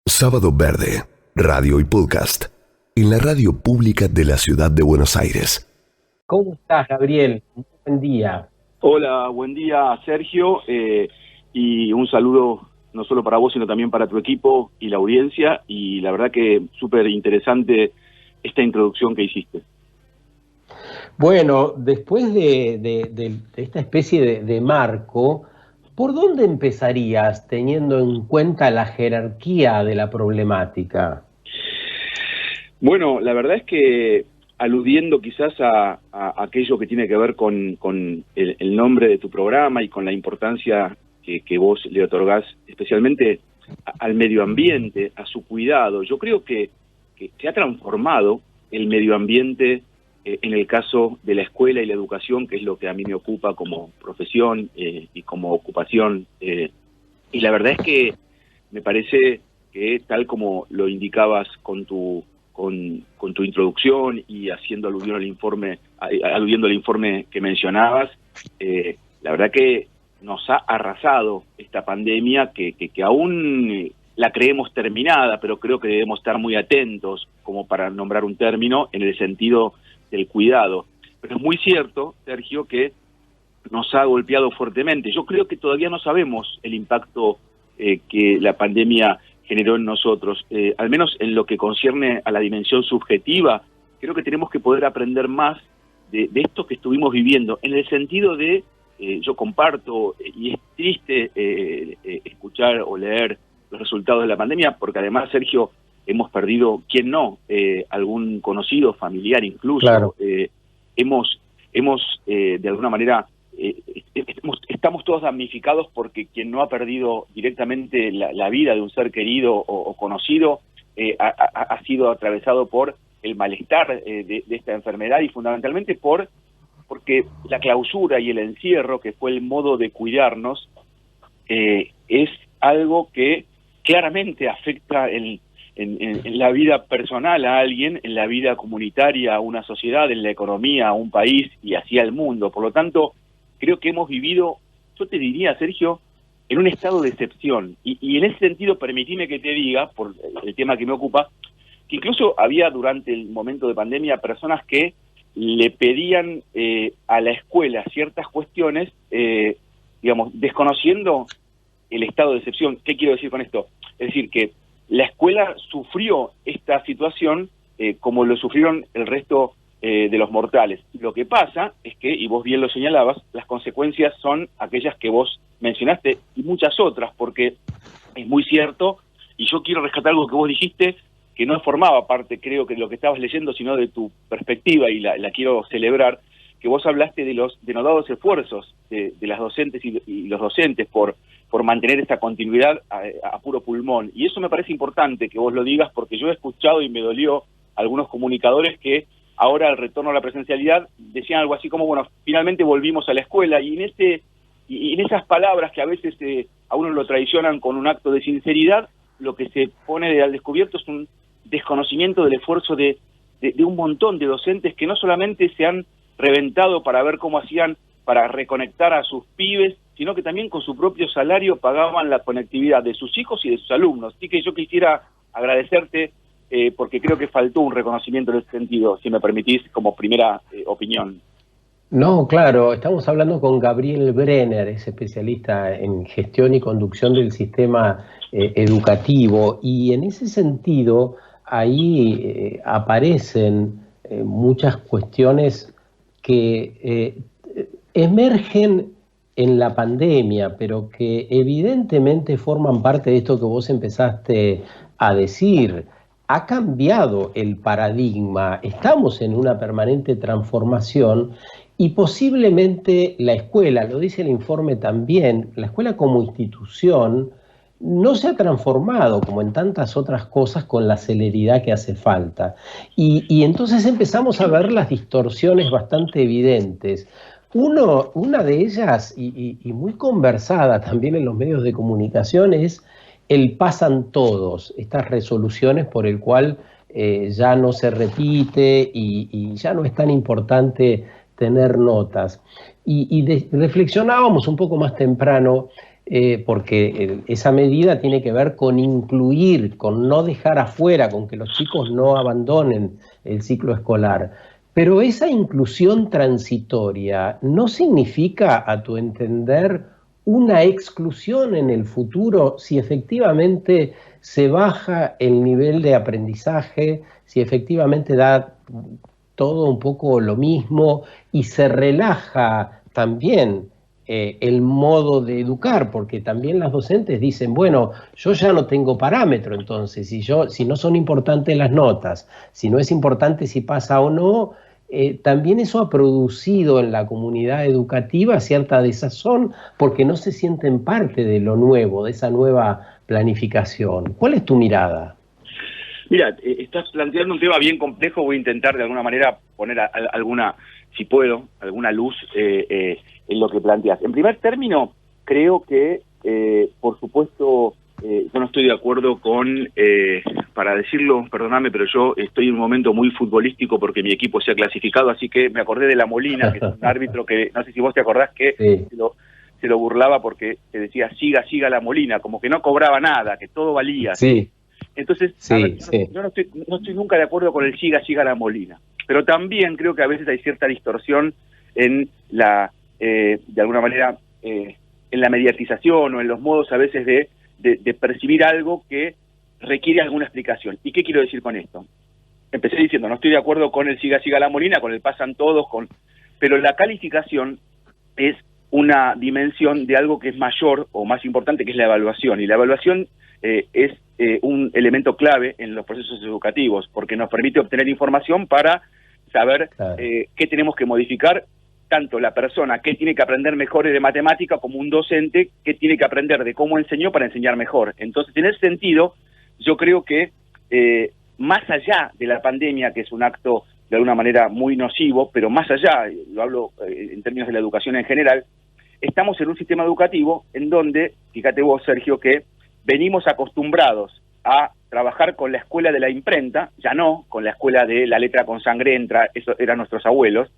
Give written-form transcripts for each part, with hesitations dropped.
Sábado Verde, radio y podcast, en la radio pública de la ciudad de Buenos Aires. ¿Cómo estás, Gabriel? Buen día. Hola, buen día, Sergio, y un saludo no solo para vos, sino también para tu equipo y la audiencia, y la verdad que súper interesante esta introducción que hiciste. Bueno, después de esta especie de marco, ¿por dónde empezarías teniendo en cuenta la jerarquía de la problemática? Bueno, la verdad es que aludiendo quizás a aquello que tiene que ver con el nombre de tu programa y con la importancia que vos le otorgás especialmente al medio ambiente, a su cuidado, yo creo que se ha transformado el medio ambiente en el caso de la escuela y la educación, que es lo que a mí me ocupa como profesión y como ocupación. Y la verdad es que me parece que, tal como lo indicabas con tu introducción y haciendo aludiendo al informe que mencionabas, la verdad que nos ha arrasado esta pandemia que aún la creemos terminada, pero creo que debemos estar muy atentos, como para nombrar un término, en el sentido del cuidado. Pero es muy cierto, Sergio, que nos ha golpeado fuertemente. Yo creo que todavía no sabemos el impacto que la pandemia generó en nosotros, al menos en lo que concierne a la dimensión subjetiva. Creo que tenemos que poder aprender más de esto que estuvimos viviendo, en el sentido de, yo comparto, y es triste escuchar o leer los resultados de la pandemia, porque además, Sergio, hemos perdido, ¿quién no? Algún conocido, familiar incluso. Claro. Hemos de alguna manera, estamos todos damnificados porque quien no ha perdido directamente la vida de un ser querido o conocido ha sido atravesado por el malestar de esta enfermedad, y fundamentalmente porque la clausura y el encierro, que fue el modo de cuidarnos, es algo que claramente afecta en la vida personal a alguien, en la vida comunitaria a una sociedad, en la economía a un país y así al mundo. Por lo tanto, creo que hemos vivido, yo te diría, Sergio, en un estado de excepción. Y en ese sentido, permitime que te diga, por el tema que me ocupa, que incluso había durante el momento de pandemia personas que le pedían a la escuela ciertas cuestiones, digamos, desconociendo el estado de excepción. ¿Qué quiero decir con esto? Es decir, que la escuela sufrió esta situación como lo sufrieron el resto de los mortales. Lo que pasa es que, y vos bien lo señalabas, las consecuencias son aquellas que vos mencionaste y muchas otras, porque es muy cierto, y yo quiero rescatar algo que vos dijiste, que no formaba parte, creo, que de lo que estabas leyendo, sino de tu perspectiva, y la quiero celebrar, que vos hablaste de los denodados esfuerzos de las docentes y los docentes por mantener esta continuidad a puro pulmón. Y eso me parece importante que vos lo digas, porque yo he escuchado y me dolió algunos comunicadores que ahora, al retorno a la presencialidad, decían algo así como, bueno, finalmente volvimos a la escuela, y en esas palabras que a veces a uno lo traicionan con un acto de sinceridad, lo que se pone al descubierto es un desconocimiento del esfuerzo de un montón de docentes que no solamente se han reventado para ver cómo hacían para reconectar a sus pibes, sino que también con su propio salario pagaban la conectividad de sus hijos y de sus alumnos. Así que yo quisiera agradecerte, porque creo que faltó un reconocimiento en ese sentido, si me permitís, como primera opinión. No, claro, estamos hablando con Gabriel Brenner, es especialista en gestión y conducción del sistema educativo, y en ese sentido ahí aparecen muchas cuestiones que emergen en la pandemia, pero que evidentemente forman parte de esto que vos empezaste a decir. Ha cambiado el paradigma, estamos en una permanente transformación, y posiblemente la escuela, lo dice el informe también, la escuela como institución no se ha transformado, como en tantas otras cosas, con la celeridad que hace falta. Y entonces empezamos a ver las distorsiones bastante evidentes. Una de ellas, y muy conversada también en los medios de comunicación, es el pasan todos, estas resoluciones por el cual ya no se repite y ya no es tan importante tener notas. Reflexionábamos un poco más temprano porque esa medida tiene que ver con incluir, con no dejar afuera, con que los chicos no abandonen el ciclo escolar. Pero esa inclusión transitoria no significa, a tu entender, una exclusión en el futuro si efectivamente se baja el nivel de aprendizaje, si efectivamente da todo un poco lo mismo y se relaja también el modo de educar, porque también las docentes dicen, bueno, yo ya no tengo parámetro entonces, si no son importantes las notas, si no es importante si pasa o no, también eso ha producido en la comunidad educativa cierta desazón porque no se sienten parte de lo nuevo, de esa nueva planificación. ¿Cuál es tu mirada? Mira, estás planteando un tema bien complejo. Voy a intentar de alguna manera poner alguna, si puedo, alguna luz en lo que planteas. En primer término, creo que, por supuesto, yo no estoy de acuerdo con, para decirlo, perdóname, pero yo estoy en un momento muy futbolístico porque mi equipo se ha clasificado, así que me acordé de La Molina, que es un árbitro que, no sé si vos te acordás, que sí. se lo burlaba porque se decía siga La Molina, como que no cobraba nada, que todo valía. Sí. Entonces, sí, a ver, sí. yo no estoy nunca de acuerdo con el siga La Molina, pero también creo que a veces hay cierta distorsión en la, de alguna manera, en la mediatización o en los modos a veces de percibir algo que requiere alguna explicación. ¿Y qué quiero decir con esto? Empecé diciendo, no estoy de acuerdo con el siga La Molina, con el pasan todos, pero la calificación es una dimensión de algo que es mayor o más importante, que es la evaluación, y la evaluación es un elemento clave en los procesos educativos, porque nos permite obtener información para saber qué tenemos que modificar, tanto la persona que tiene que aprender mejor de matemática como un docente que tiene que aprender de cómo enseñó para enseñar mejor. Entonces, en ese sentido, yo creo que más allá de la pandemia, que es un acto de alguna manera muy nocivo, pero más allá, lo hablo en términos de la educación en general, estamos en un sistema educativo en donde, fíjate vos, Sergio, que venimos acostumbrados a trabajar con la escuela de la imprenta, ya no con la escuela de la letra con sangre entra, eso eran nuestros abuelos,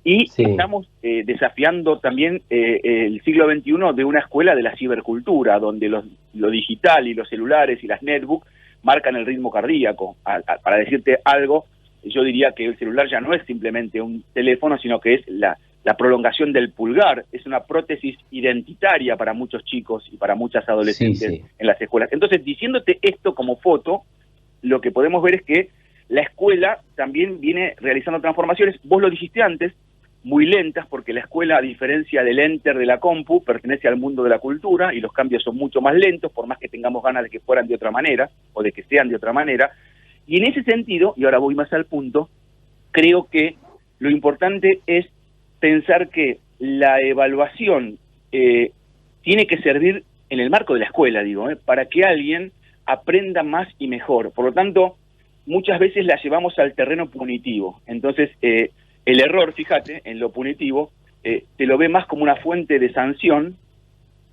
y estamos desafiando también el siglo XXI de una escuela de la cibercultura, donde lo digital y los celulares y las netbooks marcan el ritmo cardíaco. Para decirte algo, yo diría que el celular ya no es simplemente un teléfono, sino que es la prolongación del pulgar, es una prótesis identitaria para muchos chicos y para muchas adolescentes en las escuelas. Entonces, diciéndote esto como foto, lo que podemos ver es que la escuela también viene realizando transformaciones, vos lo dijiste antes, muy lentas, porque la escuela, a diferencia del enter de la compu, pertenece al mundo de la cultura y los cambios son mucho más lentos, por más que tengamos ganas de que fueran de otra manera o de que sean de otra manera. Y en ese sentido, y ahora voy más al punto, creo que lo importante es pensar que la evaluación tiene que servir en el marco de la escuela, para que alguien aprenda más y mejor. Por lo tanto, muchas veces la llevamos al terreno punitivo. Entonces, el error, fíjate, en lo punitivo, te lo ve más como una fuente de sanción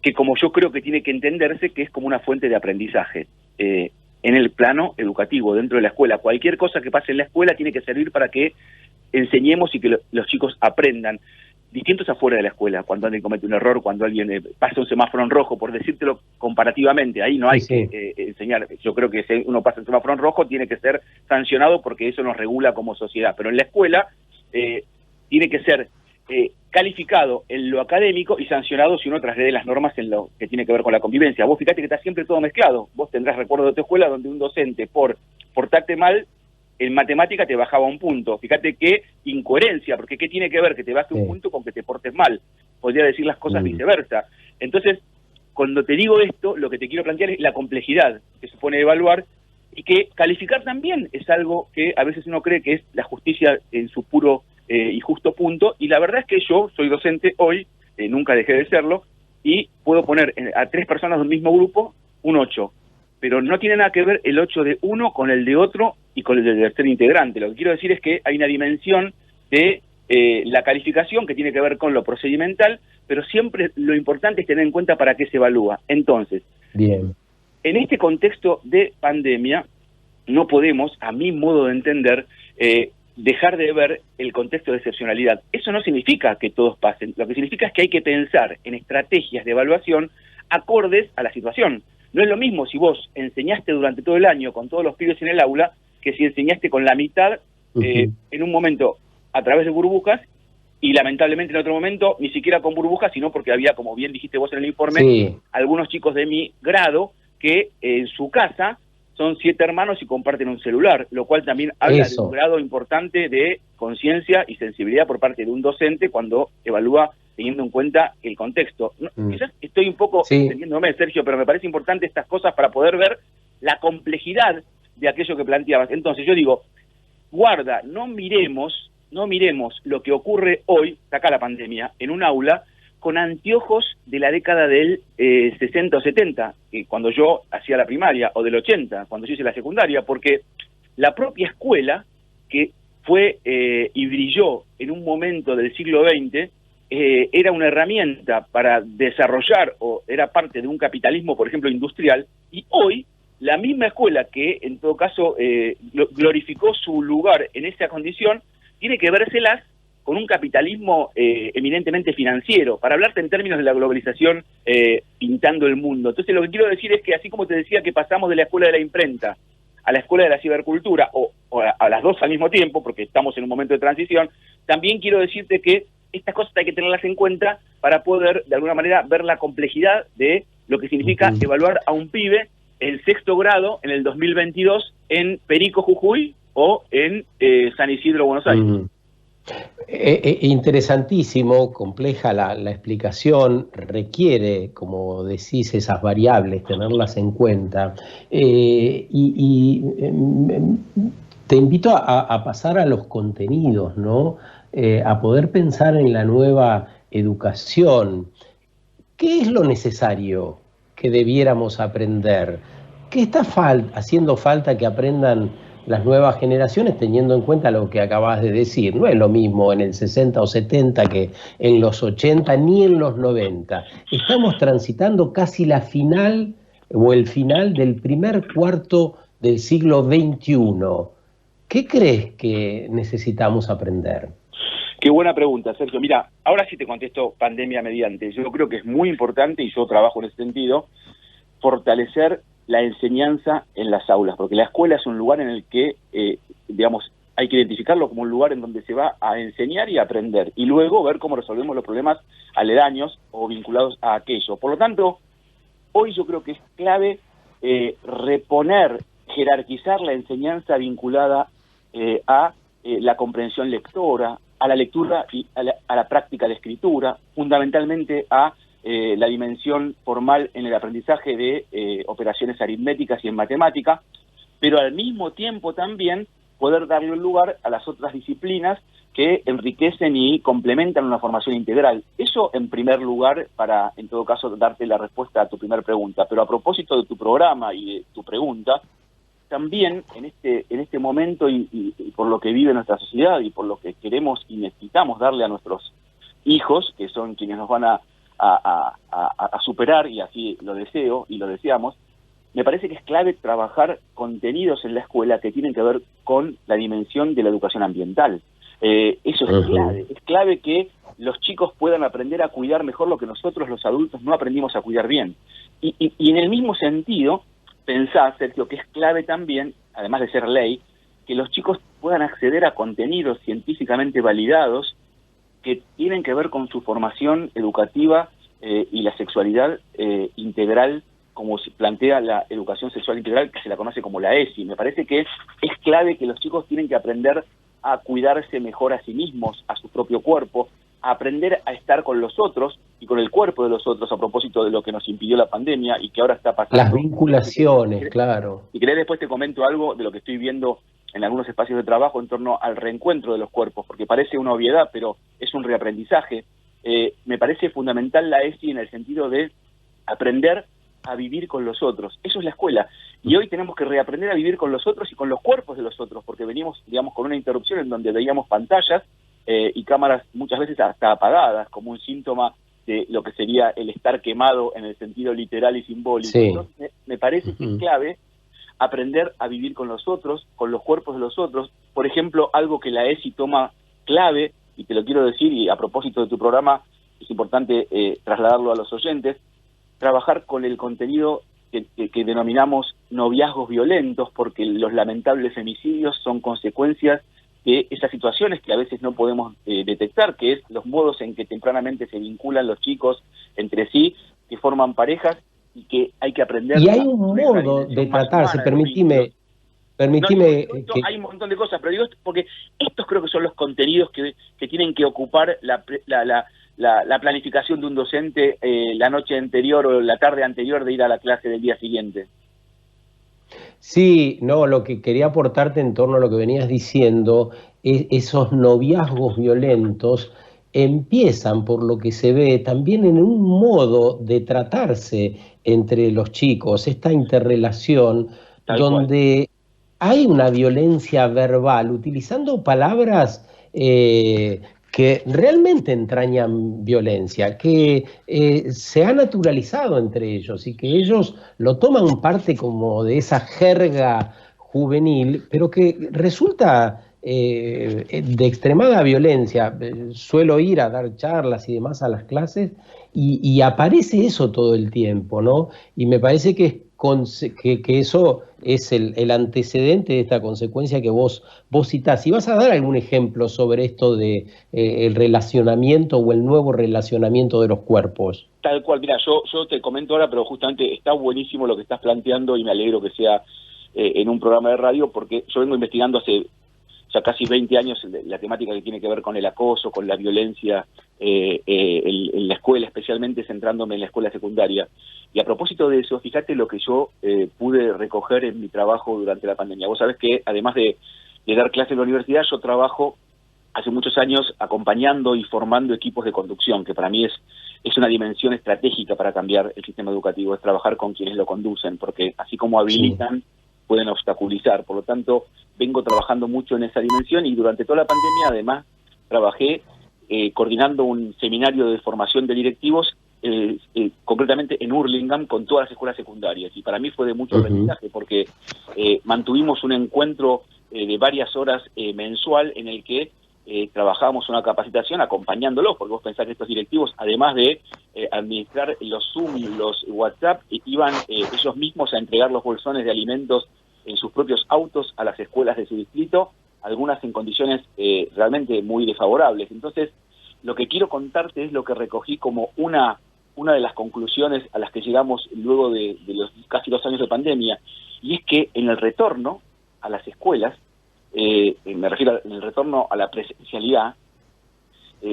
que como yo creo que tiene que entenderse, que es como una fuente de aprendizaje. En el plano educativo, dentro de la escuela. Cualquier cosa que pase en la escuela tiene que servir para que enseñemos y que los chicos aprendan. Distintos afuera de la escuela, cuando alguien comete un error, cuando alguien pasa un semáforo en rojo, por decírtelo comparativamente, ahí no hay que enseñar. Yo creo que si uno pasa el semáforo en rojo tiene que ser sancionado porque eso nos regula como sociedad, pero en la escuela tiene que ser calificado en lo académico y sancionado si uno transgrede las normas en lo que tiene que ver con la convivencia. Vos fíjate que está siempre todo mezclado. Vos tendrás recuerdo de tu escuela donde un docente por portarte mal en matemática te bajaba un punto. Fíjate qué incoherencia, porque ¿qué tiene que ver que te baje un punto con que te portes mal? Podría decir las cosas viceversa. Entonces, cuando te digo esto, lo que te quiero plantear es la complejidad que supone evaluar y que calificar también es algo que a veces uno cree que es la justicia en su puro y justo punto, y la verdad es que yo soy docente hoy, nunca dejé de serlo, y puedo poner a 3 personas del mismo grupo un 8, pero no tiene nada que ver el 8 de uno con el de otro y con el del tercer integrante. Lo que quiero decir es que hay una dimensión de la calificación que tiene que ver con lo procedimental, pero siempre lo importante es tener en cuenta para qué se evalúa. Entonces, en este contexto de pandemia, no podemos, a mi modo de entender, dejar de ver el contexto de excepcionalidad. Eso no significa que todos pasen, lo que significa es que hay que pensar en estrategias de evaluación acordes a la situación. No es lo mismo si vos enseñaste durante todo el año con todos los pibes en el aula que si enseñaste con la mitad en un momento a través de burbujas y lamentablemente en otro momento ni siquiera con burbujas, sino porque había, como bien dijiste vos en el informe, algunos chicos de mi grado que en su casa son 7 hermanos y comparten un celular, lo cual también habla de un grado importante de conciencia y sensibilidad por parte de un docente cuando evalúa teniendo en cuenta el contexto. Quizás estoy un poco entendiéndome, Sergio, pero me parece importante estas cosas para poder ver la complejidad de aquello que planteabas. Entonces yo digo, guarda, no miremos lo que ocurre hoy, saca la pandemia, en un aula, con anteojos de la década del 60 o 70, cuando yo hacía la primaria, o del 80, cuando yo hice la secundaria, porque la propia escuela, que fue y brilló en un momento del siglo XX, era una herramienta para desarrollar, o era parte de un capitalismo, por ejemplo, industrial, y hoy la misma escuela que, en todo caso, glorificó su lugar en esa condición, tiene que vérselas con un capitalismo eminentemente financiero, para hablarte en términos de la globalización pintando el mundo. Entonces lo que quiero decir es que así como te decía que pasamos de la escuela de la imprenta a la escuela de la cibercultura, o a las dos al mismo tiempo, porque estamos en un momento de transición, también quiero decirte que estas cosas hay que tenerlas en cuenta para poder, de alguna manera, ver la complejidad de lo que significa evaluar a un pibe el 6º grado en el 2022 en Perico, Jujuy, o en San Isidro, Buenos Aires. Interesantísimo, compleja la explicación, requiere, como decís, esas variables, tenerlas en cuenta. Te invito a pasar a los contenidos, ¿no? A poder pensar en la nueva educación. ¿Qué es lo necesario que debiéramos aprender? ¿Qué está haciendo falta que aprendan las nuevas generaciones, teniendo en cuenta lo que acabas de decir? No es lo mismo en el 60 o 70 que en los 80 ni en los 90. Estamos transitando casi la final o el final del primer cuarto del siglo XXI. ¿Qué crees que necesitamos aprender? Qué buena pregunta, Sergio. Mira, ahora sí te contesto pandemia mediante. Yo creo que es muy importante, y yo trabajo en ese sentido, fortalecer la enseñanza en las aulas, porque la escuela es un lugar en el que, digamos, hay que identificarlo como un lugar en donde se va a enseñar y a aprender, y luego ver cómo resolvemos los problemas aledaños o vinculados a aquello. Por lo tanto, hoy yo creo que es clave reponer, jerarquizar la enseñanza vinculada a la comprensión lectora, a la lectura y a la práctica de escritura, fundamentalmente a la dimensión formal en el aprendizaje de operaciones aritméticas y en matemática, pero al mismo tiempo también poder darle un lugar a las otras disciplinas que enriquecen y complementan una formación integral. Eso en primer lugar, para en todo caso darte la respuesta a tu primera pregunta. Pero a propósito de tu programa y de tu pregunta, también en este momento y por lo que vive nuestra sociedad y por lo que queremos y necesitamos darle a nuestros hijos, que son quienes nos van a superar, y así lo deseo y lo deseamos, me parece que es clave trabajar contenidos en la escuela que tienen que ver con la dimensión de la educación ambiental. Eso es clave que los chicos puedan aprender a cuidar mejor lo que nosotros los adultos no aprendimos a cuidar bien. Y en el mismo sentido, pensá, Sergio, que es clave también, además de ser ley, que los chicos puedan acceder a contenidos científicamente validados que tienen que ver con su formación educativa y la sexualidad integral, como se plantea la educación sexual integral, que se la conoce como la ESI. Me parece que es clave que los chicos tienen que aprender a cuidarse mejor a sí mismos, a su propio cuerpo, a aprender a estar con los otros y con el cuerpo de los otros, a propósito de lo que nos impidió la pandemia y que ahora está pasando. Las vinculaciones, claro. Y querés después te comento algo de lo que estoy viendo en algunos espacios de trabajo en torno al reencuentro de los cuerpos, porque parece una obviedad, pero es un reaprendizaje. Me parece fundamental la ESI en el sentido de aprender a vivir con los otros. Eso es la escuela. Y hoy tenemos que reaprender a vivir con los otros y con los cuerpos de los otros, porque venimos, digamos, con una interrupción en donde veíamos pantallas y cámaras muchas veces hasta apagadas, como un síntoma de lo que sería el estar quemado en el sentido literal y simbólico. Sí. Entonces, me parece que es clave aprender a vivir con los otros, con los cuerpos de los otros. Por ejemplo, algo que la ESI toma clave, y te lo quiero decir, y a propósito de tu programa, es importante trasladarlo a los oyentes, trabajar con el contenido que denominamos noviazgos violentos, porque los lamentables femicidios son consecuencias de esas situaciones que a veces no podemos detectar, que es los modos en que tempranamente se vinculan los chicos entre sí, que forman parejas y que hay que aprender. Y hay un modo de tratarse, permitime hay un montón de cosas, pero digo esto porque estos creo que son los contenidos que tienen que ocupar la planificación de un docente la noche anterior o la tarde anterior de ir a la clase del día siguiente. Sí, no, lo que quería aportarte en torno a lo que venías diciendo, esos noviazgos violentos empiezan, por lo que se ve, también en un modo de tratarse entre los chicos, esta interrelación donde hay una violencia verbal, utilizando palabras que realmente entrañan violencia, que se ha naturalizado entre ellos y que ellos lo toman parte como de esa jerga juvenil, pero que resulta de extremada violencia. Suelo ir a dar charlas y demás a las clases y aparece eso todo el tiempo, ¿no? Y me parece que eso es el antecedente de esta consecuencia que vos citás. Si vas a dar algún ejemplo sobre esto de el relacionamiento o el nuevo relacionamiento de los cuerpos. Tal cual, mira, yo te comento ahora, pero justamente está buenísimo lo que estás planteando y me alegro que sea en un programa de radio, porque yo vengo investigando hace ya casi 20 años la temática que tiene que ver con el acoso, con la violencia en la escuela, especialmente centrándome en la escuela secundaria. Y a propósito de eso, fíjate lo que yo pude recoger en mi trabajo durante la pandemia. Vos sabés que además de dar clases en la universidad, yo trabajo hace muchos años acompañando y formando equipos de conducción, que para mí es una dimensión estratégica para cambiar el sistema educativo, es trabajar con quienes lo conducen, porque así como habilitan, pueden obstaculizar. Por lo tanto, vengo trabajando mucho en esa dimensión y durante toda la pandemia, además, trabajé coordinando un seminario de formación de directivos, concretamente en Hurlingham, con todas las escuelas secundarias. Y para mí fue de mucho aprendizaje, porque mantuvimos un encuentro de varias horas mensual en el que trabajábamos una capacitación acompañándolos, porque vos pensás que estos directivos, además de administrar los Zoom y los WhatsApp, iban ellos mismos a entregar los bolsones de alimentos en sus propios autos a las escuelas de su distrito, algunas en condiciones realmente muy desfavorables. Entonces, lo que quiero contarte es lo que recogí como una de las conclusiones a las que llegamos luego de los casi 2 años de pandemia, y es que en el retorno a las escuelas, me refiero en el retorno a la presencialidad,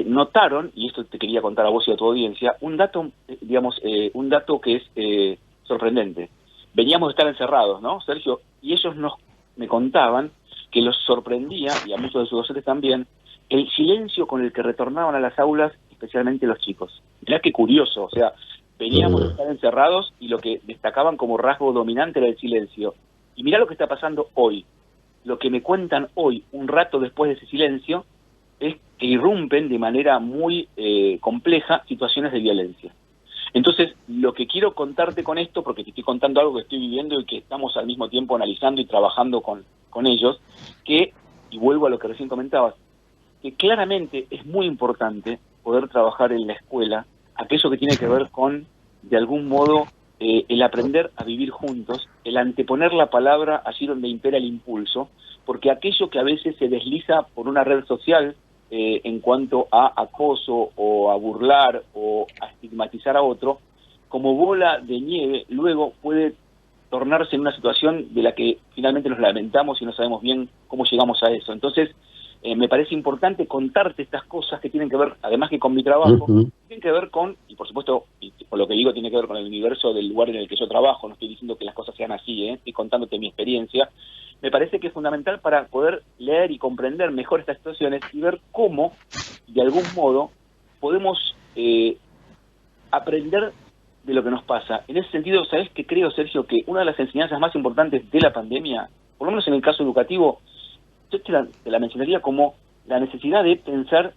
notaron, y esto te quería contar a vos y a tu audiencia, un dato que es sorprendente. Veníamos de estar encerrados, ¿no, Sergio? Y ellos me contaban que los sorprendía, y a muchos de sus docentes también, el silencio con el que retornaban a las aulas, especialmente los chicos. Mirá qué curioso, o sea, veníamos de estar encerrados y lo que destacaban como rasgo dominante era el silencio. Y mirá lo que está pasando hoy. Lo que me cuentan hoy, un rato después de ese silencio, es que irrumpen de manera muy compleja situaciones de violencia. Entonces, lo que quiero contarte con esto, porque te estoy contando algo que estoy viviendo y que estamos al mismo tiempo analizando y trabajando con ellos, y vuelvo a lo que recién comentabas, que claramente es muy importante poder trabajar en la escuela aquello que tiene que ver con, de algún modo, el aprender a vivir juntos, el anteponer la palabra allí donde impera el impulso, porque aquello que a veces se desliza por una red social en cuanto a acoso o a burlar o a estigmatizar a otro, como bola de nieve, luego puede tornarse en una situación de la que finalmente nos lamentamos y no sabemos bien cómo llegamos a eso. Entonces, me parece importante contarte estas cosas que tienen que ver, además que con mi trabajo, tienen que ver con, y por supuesto, y por lo que digo, tiene que ver con el universo del lugar en el que yo trabajo. No estoy diciendo que las cosas sean así, estoy contándote mi experiencia. Me parece que es fundamental para poder leer y comprender mejor estas situaciones y ver cómo, de algún modo, podemos aprender de lo que nos pasa. En ese sentido, ¿sabés qué creo, Sergio? Que una de las enseñanzas más importantes de la pandemia, por lo menos en el caso educativo, yo te la mencionaría como la necesidad de pensar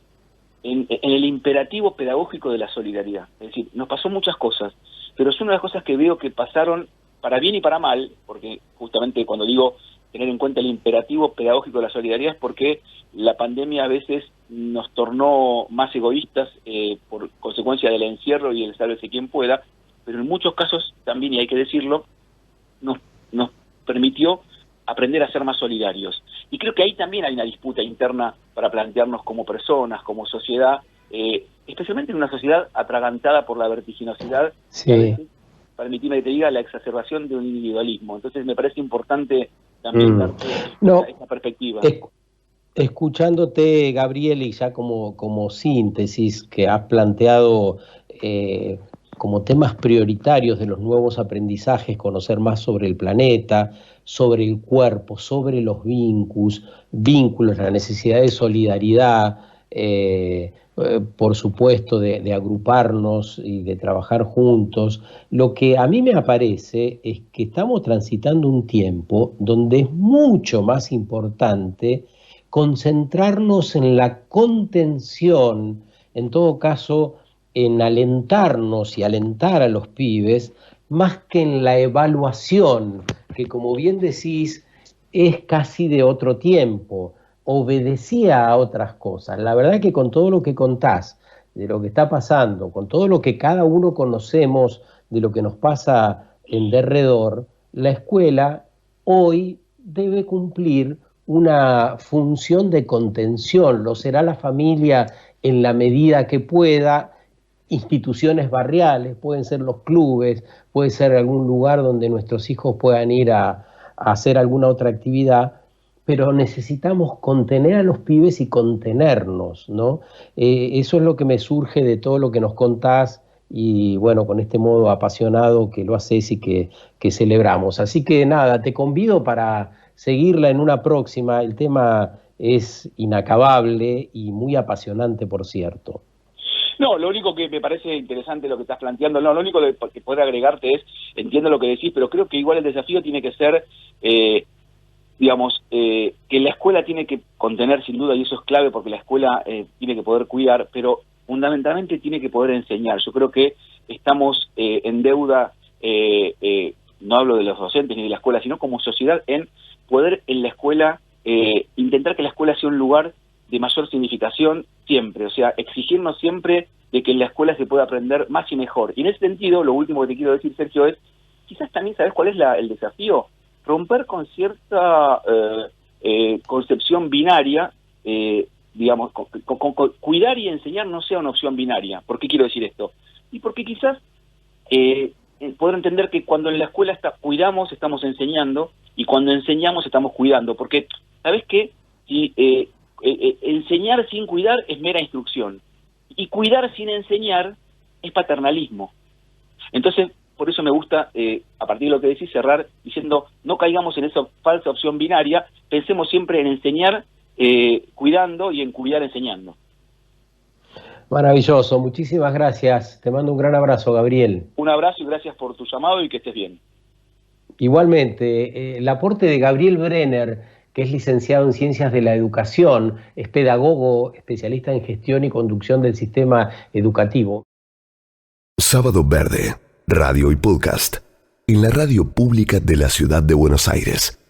en el imperativo pedagógico de la solidaridad. Es decir, nos pasó muchas cosas, pero es una de las cosas que veo que pasaron para bien y para mal, porque justamente cuando digo tener en cuenta el imperativo pedagógico de la solidaridad es porque la pandemia a veces nos tornó más egoístas por consecuencia del encierro y el sálvese quien pueda, pero en muchos casos también, y hay que decirlo, nos permitió aprender a ser más solidarios. Y creo que ahí también hay una disputa interna para plantearnos como personas, como sociedad, especialmente en una sociedad atragantada por la vertiginosidad, Sí. y a veces, permitime que te diga, la exacerbación de un individualismo. Entonces me parece importante también darte esta perspectiva. Escuchándote, Gabriel, y ya como síntesis que has planteado como temas prioritarios de los nuevos aprendizajes, conocer más sobre el planeta, sobre el cuerpo, sobre los vínculos, la necesidad de solidaridad, por supuesto, de agruparnos y de trabajar juntos. Lo que a mí me aparece es que estamos transitando un tiempo donde es mucho más importante concentrarnos en la contención, en todo caso, en alentarnos y alentar a los pibes, más que en la evaluación, que como bien decís, es casi de otro tiempo, obedecía a otras cosas. La verdad que con todo lo que contás, de lo que está pasando, con todo lo que cada uno conocemos de lo que nos pasa en derredor, la escuela hoy debe cumplir una función de contención, lo será la familia en la medida que pueda, instituciones barriales, pueden ser los clubes, puede ser algún lugar donde nuestros hijos puedan ir a hacer alguna otra actividad, pero necesitamos contener a los pibes y contenernos, ¿no? Eso es lo que me surge de todo lo que nos contás y bueno, con este modo apasionado que lo haces y que celebramos. Así que nada, te convido para seguirla en una próxima. El tema es inacabable y muy apasionante, por cierto. No, lo único que me parece interesante lo que estás planteando, no, lo único que puedo agregarte es, entiendo lo que decís, pero creo que igual el desafío tiene que ser, que la escuela tiene que contener sin duda, y eso es clave porque la escuela tiene que poder cuidar, pero fundamentalmente tiene que poder enseñar. Yo creo que estamos en deuda, no hablo de los docentes ni de la escuela, sino como sociedad, en poder en la escuela, intentar que la escuela sea un lugar de mayor significación siempre, o sea, exigirnos siempre de que en la escuela se pueda aprender más y mejor. Y en ese sentido, lo último que te quiero decir, Sergio, es, quizás también, ¿sabes cuál es el desafío? Romper con cierta concepción binaria, cuidar y enseñar no sea una opción binaria. ¿Por qué quiero decir esto? Y porque quizás poder entender que cuando en la escuela cuidamos, estamos enseñando, y cuando enseñamos, estamos cuidando. Porque, ¿sabes qué? Si enseñar sin cuidar es mera instrucción, y cuidar sin enseñar es paternalismo. Entonces, por eso me gusta, a partir de lo que decís, cerrar diciendo, no caigamos en esa falsa opción binaria, pensemos siempre en enseñar cuidando y en cuidar enseñando. Maravilloso, muchísimas gracias. Te mando un gran abrazo, Gabriel. Un abrazo y gracias por tu llamado y que estés bien. Igualmente, el aporte de Gabriel Brenner, que es licenciado en Ciencias de la Educación, es pedagogo, especialista en gestión y conducción del sistema educativo. Sábado Verde, radio y podcast, en la radio pública de la Ciudad de Buenos Aires.